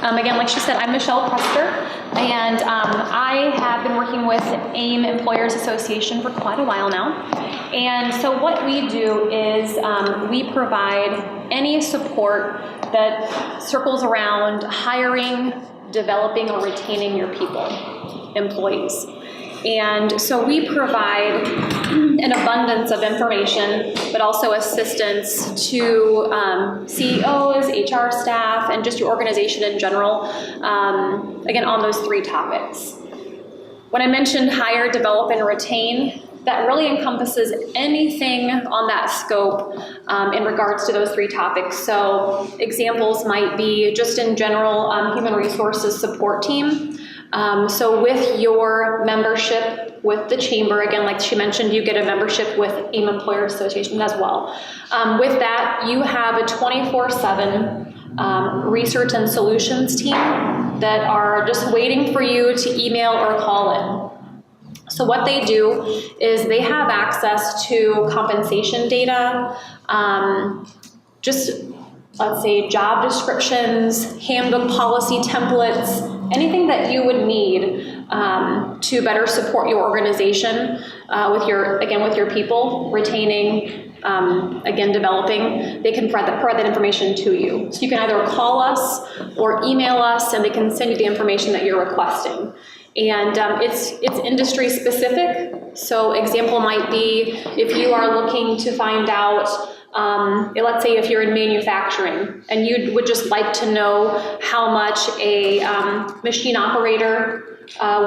Again, like she said, I'm Michelle Prester, and I have been working with AAIM Employers Association for quite a while now. And so what we do is we provide any support that circles around hiring, developing, or retaining your people, employees. And so we provide an abundance of information, but also assistance to CEOs, HR staff, and just your organization in general, again, on those three topics. When I mentioned hire, develop, and retain, that really encompasses anything on that scope in regards to those three topics. So examples might be just in general human resources support team. So with your membership with the chamber, again, like she mentioned, you get a membership with AAIM Employers Association as well. With that, you have a 24/7 research and solutions team that are just waiting for you to email or call in. So what they do is they have access to compensation data, just let's say job descriptions, handbook policy templates, anything that you would need to better support your organization with your people, retaining, again, developing. They can provide that information to you. So you can either call us or email us, and they can send you the information that you're requesting. And it's industry specific. So example might be if you are looking to find out, let's say if you're in manufacturing and you would just like to know how much a machine operator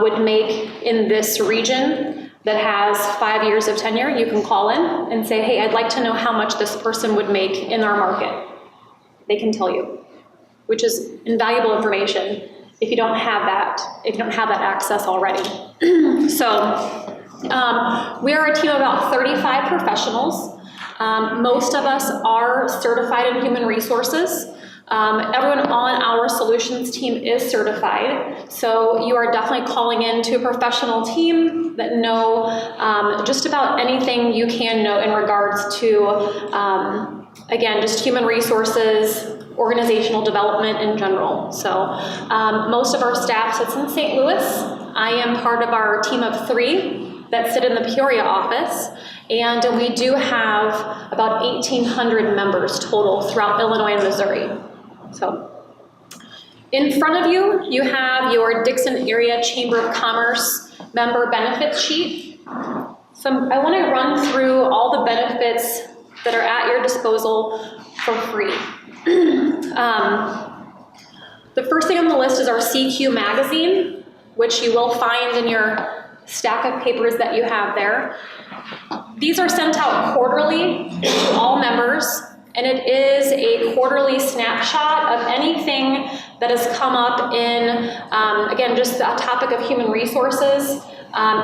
would make in this region that has 5 years of tenure, you can call in and say, hey, I'd like to know how much this person would make in our market. They can tell you, which is invaluable information if you don't have that, access already. So we are a team of about 35 professionals. Most of us are certified in human resources. Everyone on our solutions team is certified. So you are definitely calling into a professional team that know just about anything you can know in regards to, again, just human resources, organizational development in general. So most of our staff sits in St. Louis. I am part of our team of 3 that sit in the Peoria office, and we do have about 1,800 members total throughout Illinois and Missouri. So in front of you, you have your Dixon Area Chamber of Commerce member benefits sheet. So I want to run through all the benefits that are at your disposal for free. The first thing on the list is our CQ magazine, which you will find in your stack of papers that you have there. These are sent out quarterly to all members, and it is a quarterly snapshot of anything that has come up in, again, just a topic of human resources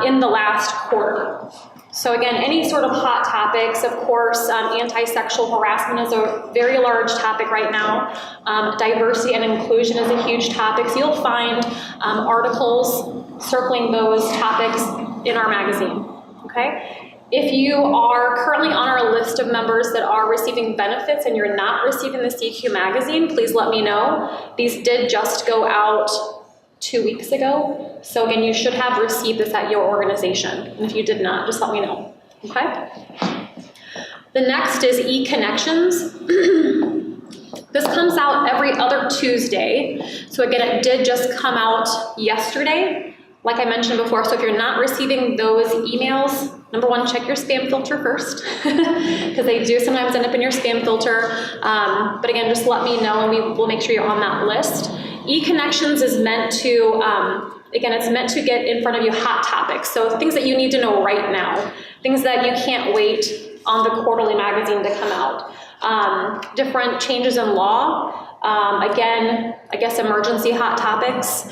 in the last quarter. So again, any sort of hot topics, of course, anti-sexual harassment is a very large topic right now. Diversity and inclusion is a huge topic. So you'll find articles circling those topics in our magazine, okay? If you are currently on our list of members that are receiving benefits and you're not receiving the CQ magazine, please let me know. These did just go out 2 weeks ago. So again, you should have received this at your organization. And if you did not, just let me know, okay? The next is eConnections. This comes out every other Tuesday. So again, it did just come out yesterday, like I mentioned before. So if you're not receiving those emails, number one, check your spam filter first, because they do sometimes end up in your spam filter. But again, just let me know and we will make sure you're on that list. eConnections is meant to, again, it's meant to get in front of you hot topics. So things that you need to know right now, things that you can't wait on the quarterly magazine to come out. Different changes in law, again, I guess emergency hot topics,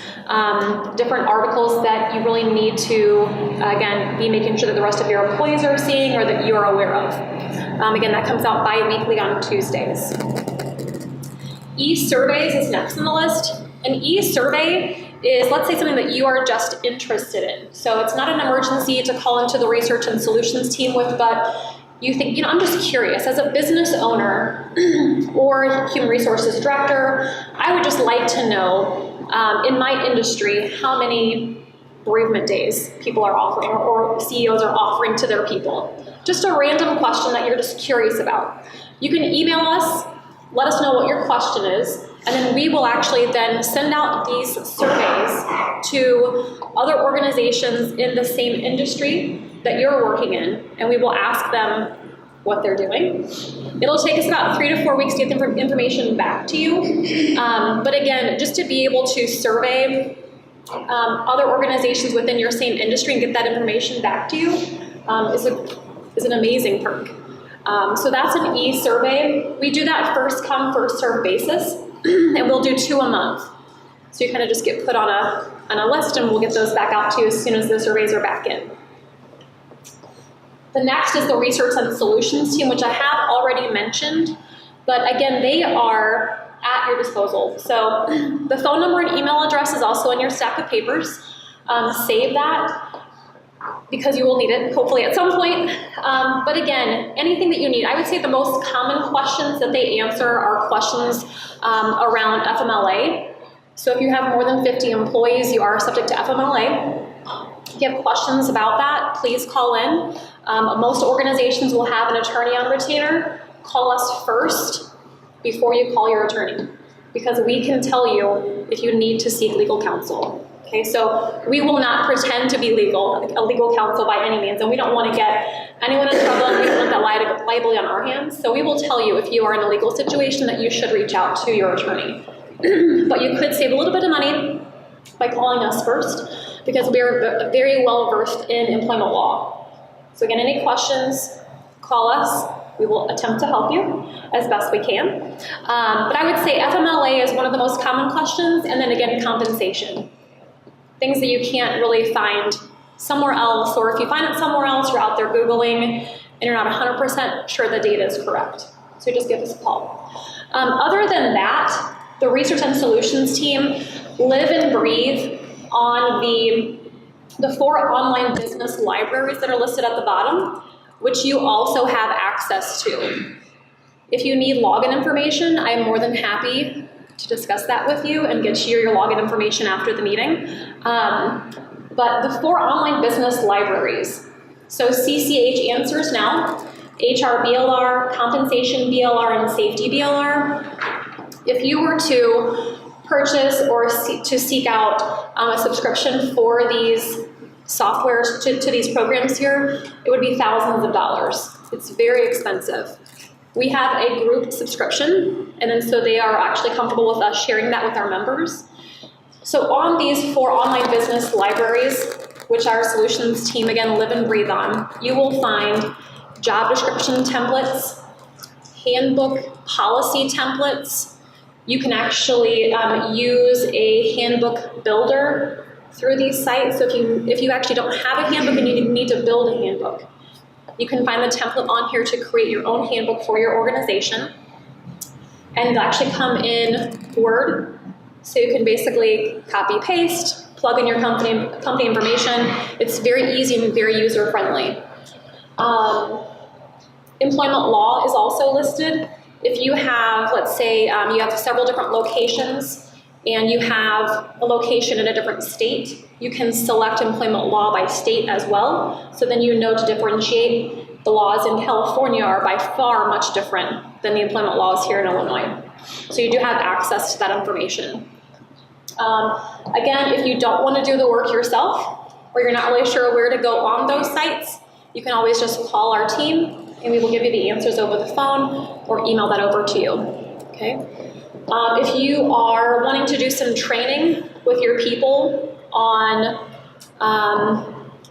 different articles that you really need to, again, be making sure that the rest of your employees are seeing or that you're aware of. Again, that comes out bi-weekly on Tuesdays. E-surveys is next on the list. An e-survey is, let's say, something that you are just interested in. So it's not an emergency to call into the research and solutions team with, but you think, you know, I'm just curious, as a business owner or human resources director, I would just like to know, in my industry, how many bereavement days people are offering or CEOs are offering to their people. Just a random question that you're just curious about. You can email us, let us know what your question is, and then we will actually then send out these surveys to other organizations in the same industry that you're working in, and we will ask them what they're doing. It'll take us about 3 to 4 weeks to get the information back to you. But again, just to be able to survey other organizations within your same industry and get that information back to you is an amazing perk. So that's an e-survey. We do that first come, first serve basis, and we'll do 2 a month. So you kind of just get put on a list, and we'll get those back out to you as soon as the surveys are back in. The next is the Research and Solutions team, which I have already mentioned, but again, they are at your disposal. So the phone number and email address is also in your stack of papers. Save that because you will need it, hopefully at some point. But again, anything that you need. I would say the most common questions that they answer are questions around FMLA. So if you have more than 50 employees, you are subject to FMLA. If you have questions about that, please call in. Most organizations will have an attorney on retainer. Call us first before you call your attorney, because we can tell you if you need to seek legal counsel. Okay, so we will not pretend to be a legal counsel by any means, and we don't want to get anyone in trouble, and we don't want that liability on our hands. So we will tell you if you are in a legal situation that you should reach out to your attorney. But you could save a little bit of money by calling us first, because we are very well versed in employment law. So again, any questions, call us. We will attempt to help you as best we can. But I would say FMLA is one of the most common questions, and then again, compensation. Things that you can't really find somewhere else, or if you find it somewhere else, you're out there Googling, and you're not 100% sure the data is correct. So just give us a call. Other than that, the Research and Solutions team live and breathe on the 4 online business libraries that are listed at the bottom, which you also have access to. If you need login information, I am more than happy to discuss that with you and get you your login information after the meeting. But the 4 online business libraries, so CCH Answers Now, HR BLR, Compensation BLR, and Safety BLR. If you were to purchase or to seek out a subscription for these softwares, to these programs here, it would be thousands of dollars. It's very expensive. We have a group subscription, and then so they are actually comfortable with us sharing that with our members. So on these 4 online business libraries, which our solutions team, again, live and breathe on, you will find job description templates, handbook policy templates. You can actually use a handbook builder through these sites. So if you actually don't have a handbook and you need to build a handbook, you can find the template on here to create your own handbook for your organization. And it'll actually come in Word. So you can basically copy paste, plug in your company information. It's very easy and very user friendly. Employment law is also listed. If you have, let's say, you have several different locations and you have a location in a different state, you can select employment law by state as well. So then you know to differentiate. The laws in California are by far much different than the employment laws here in Illinois. So you do have access to that information. Again, if you don't want to do the work yourself, or you're not really sure where to go on those sites, you can always just call our team and we will give you the answers over the phone or email that over to you, okay? If you are wanting to do some training with your people on,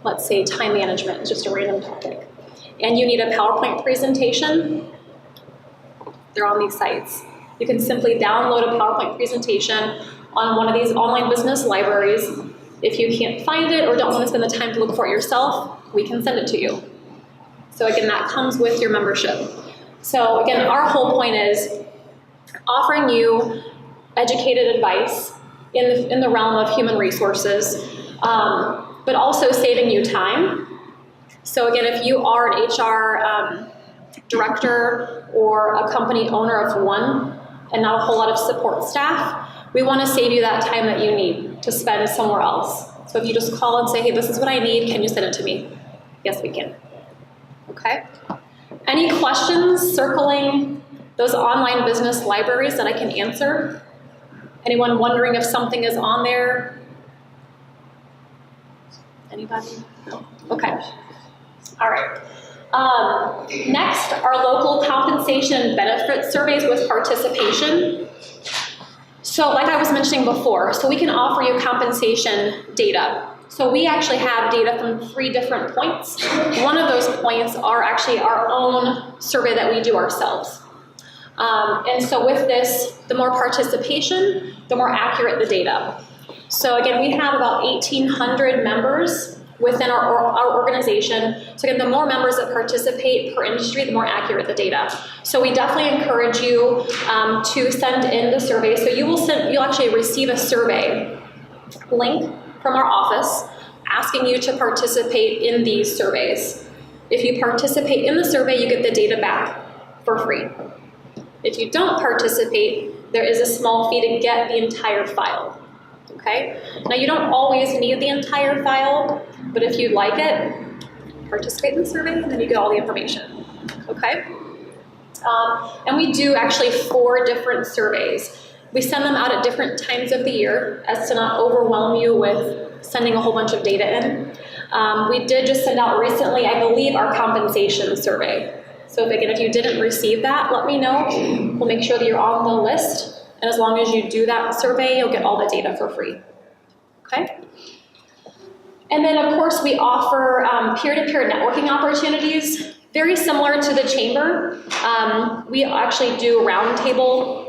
let's say, time management, just a random topic, and you need a PowerPoint presentation, they're on these sites. You can simply download a PowerPoint presentation on one of these online business libraries. If you can't find it or don't want to spend the time to look for it yourself, we can send it to you. So again, that comes with your membership. So again, our whole point is offering you educated advice in the realm of human resources, but also saving you time. So again, if you are an HR director or a company owner of one and not a whole lot of support staff, we want to save you that time that you need to spend somewhere else. So if you just call and say, hey, this is what I need, can you send it to me? Yes, we can. Okay. Any questions circling those online business libraries that I can answer? Anyone wondering if something is on there? Anybody? No? Okay. All right. Next, our local compensation and benefit surveys with participation. So like I was mentioning before, so we can offer you compensation data. So we actually have data from 3 different points. One of those points are actually our own survey that we do ourselves. And so with this, the more participation, the more accurate the data. So again, we have about 1,800 members within our organization. So again, the more members that participate per industry, the more accurate the data. So we definitely encourage you to send in the survey. So you'll actually receive a survey link from our office asking you to participate in these surveys. If you participate in the survey, you get the data back for free. If you don't participate, there is a small fee to get the entire file. Okay? Now you don't always need the entire file, but if you'd like it, participate in the survey and then you get all the information. Okay? And we do actually 4 different surveys. We send them out at different times of the year as to not overwhelm you with sending a whole bunch of data in. We did just send out recently, I believe, our compensation survey. So if you didn't receive that, let me know. We'll make sure that you're on the list. And as long as you do that survey, you'll get all the data for free. Okay? And then, of course, we offer peer-to-peer networking opportunities, very similar to the chamber. We actually do roundtable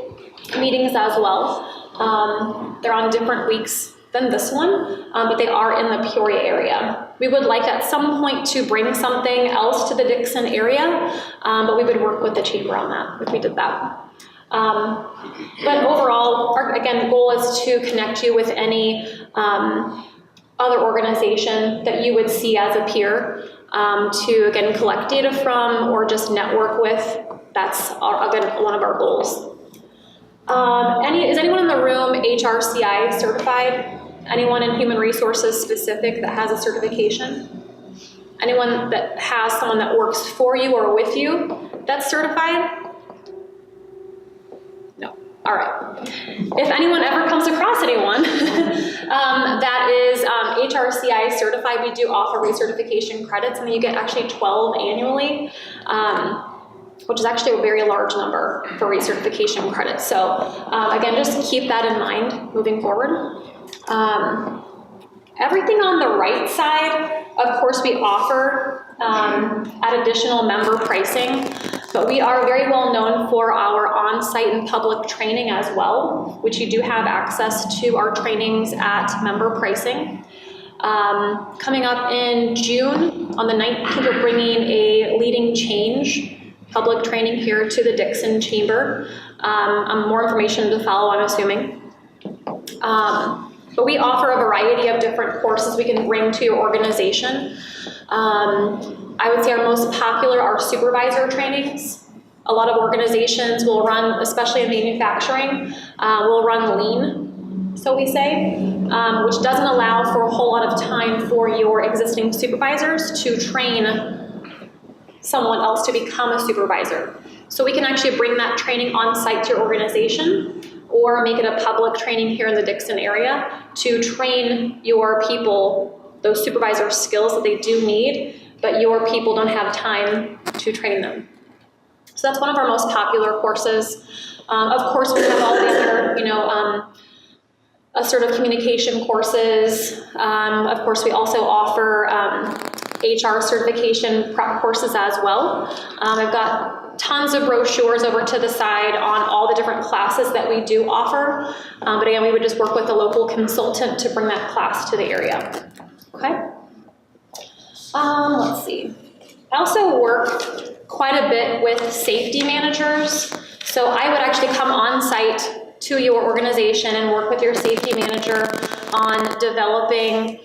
meetings as well. They're on different weeks than this one, but they are in the Peoria area. We would like at some point to bring something else to the Dixon area, but we would work with the chamber on that if we did that. But overall, again, the goal is to connect you with any other organization that you would see as a peer to, again, collect data from or just network with. That's, again, one of our goals. Is anyone in the room HRCI certified? Anyone in human resources specific that has a certification? Anyone that has someone that works for you or with you that's certified? No. All right. If anyone ever comes across anyone that is HRCI certified, we do offer recertification credits, and then you get actually 12 annually. Which is actually a very large number for recertification credits. So again, just keep that in mind moving forward. Everything on the right side, of course, we offer at additional member pricing, but we are very well known for our on-site and public training as well, which you do have access to our trainings at member pricing. Coming up in June, on the 19th, we're bringing a Leading Change public training here to the Dixon Chamber. More information to follow, I'm assuming. But we offer a variety of different courses we can bring to your organization. I would say our most popular are supervisor trainings. A lot of organizations will run, especially in manufacturing, will run lean, so we say, which doesn't allow for a whole lot of time for your existing supervisors to train someone else to become a supervisor. So we can actually bring that training on site to your organization or make it a public training here in the Dixon area to train your people those supervisor skills that they do need, but your people don't have time to train them. So that's one of our most popular courses. Of course, we have all the other, assertive communication courses. Of course, we also offer HR certification prep courses as well. I've got tons of brochures over to the side on all the different classes that we do offer. But again, we would just work with a local consultant to bring that class to the area. Okay? Let's see. I also work quite a bit with safety managers. So I would actually come on site to your organization and work with your safety manager on developing,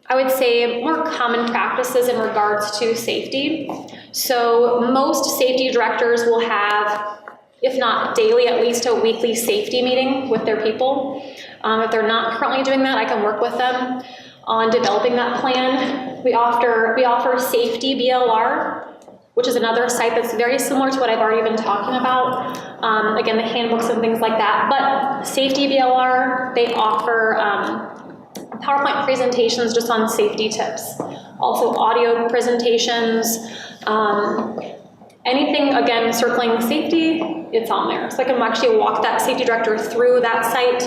I would say, more common practices in regards to safety. So most safety directors will have, if not daily, at least a weekly safety meeting with their people. If they're not currently doing that, I can work with them on developing that plan. We offer Safety BLR, which is another site that's very similar to what I've already been talking about. Again, the handbooks and things like that. But Safety BLR, they offer PowerPoint presentations just on safety tips. Also audio presentations. Anything, again, circling safety, it's on there. So I can actually walk that safety director through that site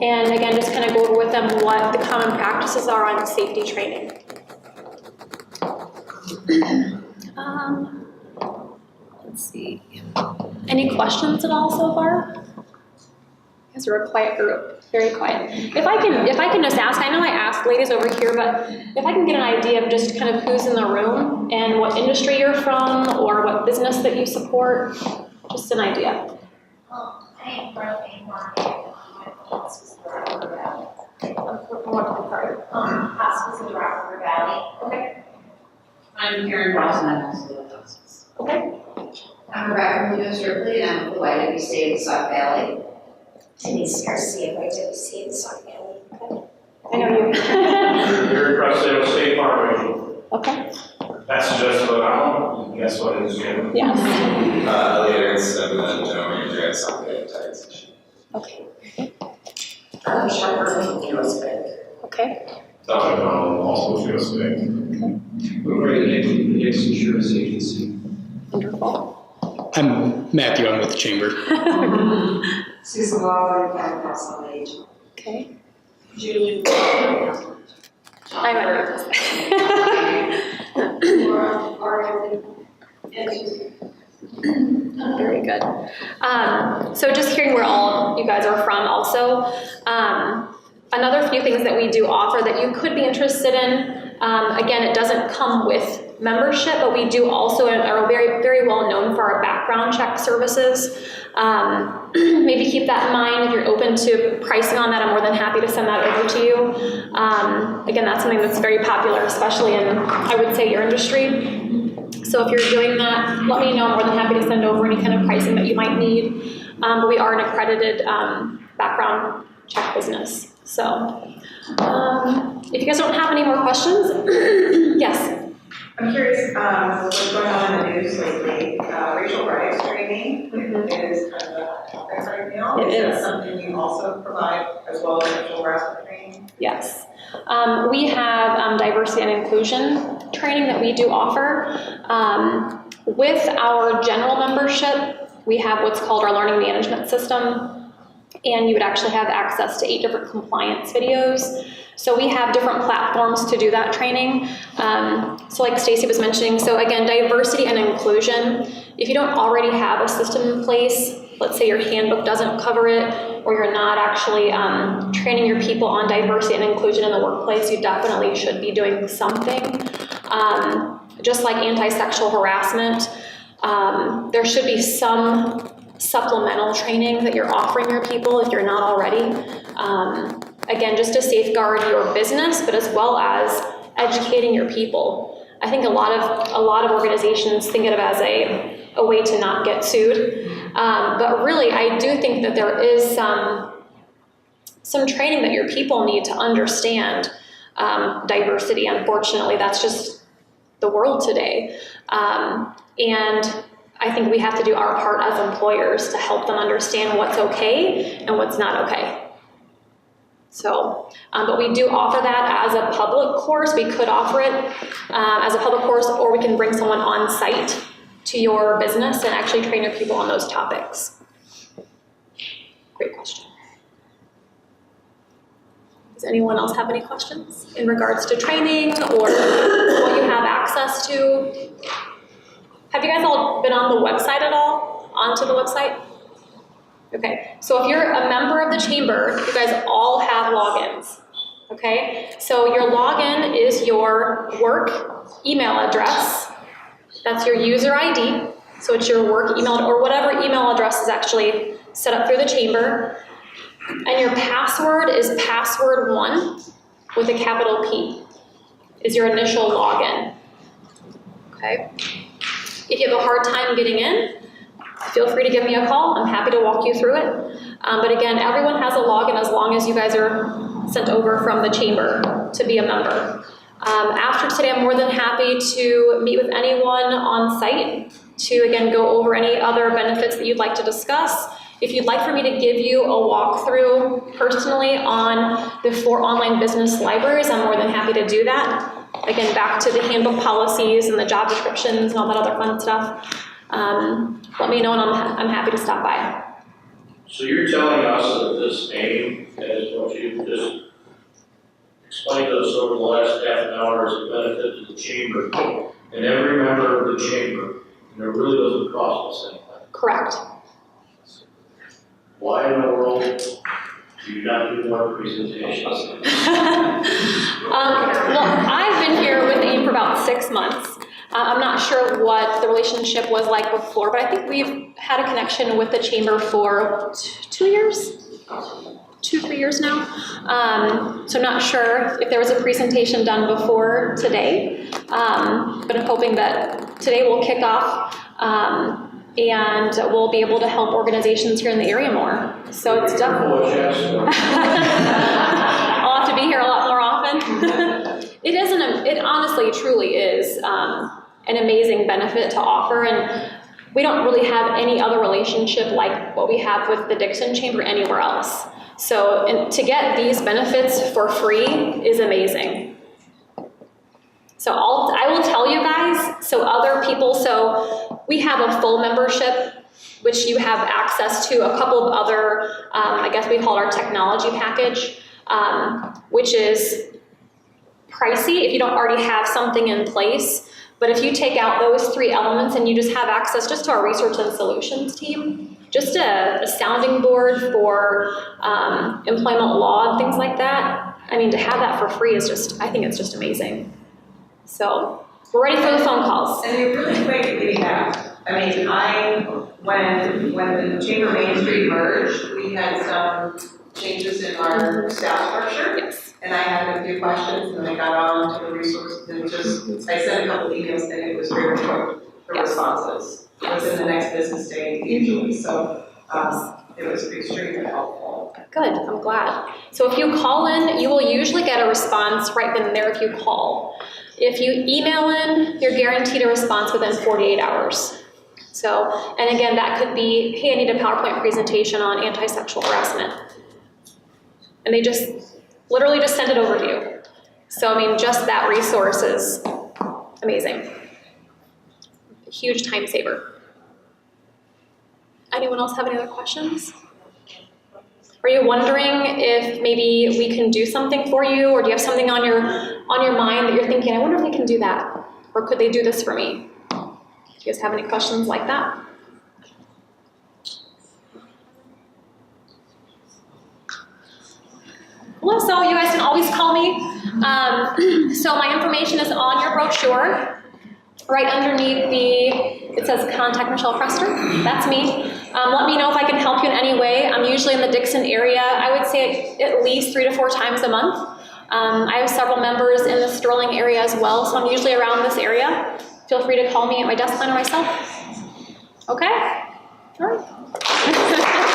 and again, just kind of go over with them what the common practices are on safety training. Let's see. Any questions at all so far? Because we're a quiet group, very quiet. If I can just ask, I know I asked ladies over here, but if I can get an idea of just kind of who's in the room and what industry you're from or what business that you support, just an idea. I am from a market. Hospice in Rockford Valley. Hospice in Rockford Valley. Okay. I'm Karen Ross, and I'm also with hospice. Okay. I'm Rebecca Munoz-Ripley, and I'm with the YWCA in the Sauk Valley. Denise Garcia, YWCA in the Sauk Valley. Okay. I know you. Gary Presley, State Farm Regional. Okay. That's just what I'm. Guess what it is, Jim? Yes. Elliot, I'm the general manager at Sauk Valley Association. Okay. I'm Sharper from US Bank. Okay. Dr. Donald, also US Bank. We're the Nixon Insurance Agency. Wonderful. I'm Matthew, I'm with the Chamber. Susan Waller, County Council on Aging. Okay. Julie. I'm at Very good. So just hearing where all you guys are from also, another few things that we do offer that you could be interested in, again, it doesn't come with membership, but we do also are very, very well known for our background check services. Maybe keep that in mind. If you're open to pricing on that, I'm more than happy to send that over to you. Again, that's something that's very popular, especially in, I would say, your industry. So if you're doing that, let me know. I'm more than happy to send over any kind of pricing that you might need. But we are an accredited background check business. So if you guys don't have any more questions, yes. I'm curious, what's going on in the news lately? Racial rights training is kind of a topic right now. It is. That something you also provide as well as sexual harassment training? Yes. We have diversity and inclusion training that we do offer. With our general membership, we have what's called our learning management system, and you would actually have access to 8 different compliance videos. So we have different platforms to do that training. So like Stacy was mentioning, so again, diversity and inclusion. If you don't already have a system in place, let's say your handbook doesn't cover it, or you're not actually training your people on diversity and inclusion in the workplace, you definitely should be doing something. Just like anti-sexual harassment, there should be some supplemental training that you're offering your people if you're not already. Again, just to safeguard your business, but as well as educating your people. I think a lot of organizations think of it as a way to not get sued. But really, I do think that there is some training that your people need to understand diversity. Unfortunately, that's just the world today. And I think we have to do our part as employers to help them understand what's okay and what's not okay. So, but we do offer that as a public course. We could offer it as a public course, or we can bring someone on site to your business and actually train your people on those topics. Great question. Does anyone else have any questions in regards to training or what you have access to? Have you guys all been on the website at all? Onto the website? Okay, so if you're a member of the chamber, you guys all have logins. Okay, so your login is your work email address. That's your user ID. So it's your work email or whatever email address is actually set up through the chamber. And your password is password1 with a capital P, is your initial login. Okay. If you have a hard time getting in, feel free to give me a call. I'm happy to walk you through it. But again, everyone has a login as long as you guys are sent over from the chamber to be a member. After today, I'm more than happy to meet with anyone on site to, again, go over any other benefits that you'd like to discuss. If you'd like for me to give you a walkthrough personally on the 4 online business libraries, I'm more than happy to do that. Again, back to the handbook policies and the job descriptions and all that other fun stuff. Let me know and I'm happy to stop by. So you're telling us that this AIM, as what you just explained to us over the last half an hour, is a benefit to the chamber and every member of the chamber, and it really doesn't cost us anything. Correct. Why in the world do you not do more presentations? Well, I've been here with AIM for about 6 months. I'm not sure what the relationship was like before, but I think we've had a connection with the chamber for 2 years? 2-3 years now. So I'm not sure if there was a presentation done before today, but I'm hoping that today will kick off and we'll be able to help organizations here in the area more. So it's definitely. I'll have to be here a lot more often. It honestly, truly is an amazing benefit to offer, and we don't really have any other relationship like what we have with the Dixon Chamber anywhere else. So and to get these benefits for free is amazing. So I will tell you guys, so other people, so we have a full membership, which you have access to a couple of other, I guess we call it our technology package, which is pricey if you don't already have something in place. But if you take out those 3 elements and you just have access just to our research and solutions team, just a sounding board for employment law and things like that, I mean, to have that for free is just, I think it's just amazing. So we're ready for the phone calls. And you're really quick at getting back. I mean, when the Chamber Main Street merged, we had some changes in our staff structure. Yes. And I had a few questions, and I got on to the resources, and I sent a couple emails, and it was very quick for responses within the next business day usually. So it was extremely helpful. Good, I'm glad. So if you call in, you will usually get a response right then and there if you call. If you email in, you're guaranteed a response within 48 hours. So, and again, that could be, hey, I need a PowerPoint presentation on anti-sexual harassment. And they just literally just send it over to you. So, I mean, just that resource is amazing. A huge time saver. Anyone else have any other questions? Are you wondering if maybe we can do something for you, or do you have something on your mind that you're thinking, I wonder if they can do that, or could they do this for me? Do you guys have any questions like that? Well, so you guys can always call me. So my information is on your brochure. Right underneath it says contact Michelle Prester. That's me. Let me know if I can help you in any way. I'm usually in the Dixon area. I would say at least 3 to 4 times a month. I have several members in the Sterling area as well, so I'm usually around this area. Feel free to call me at my desk line or myself. Okay? All right.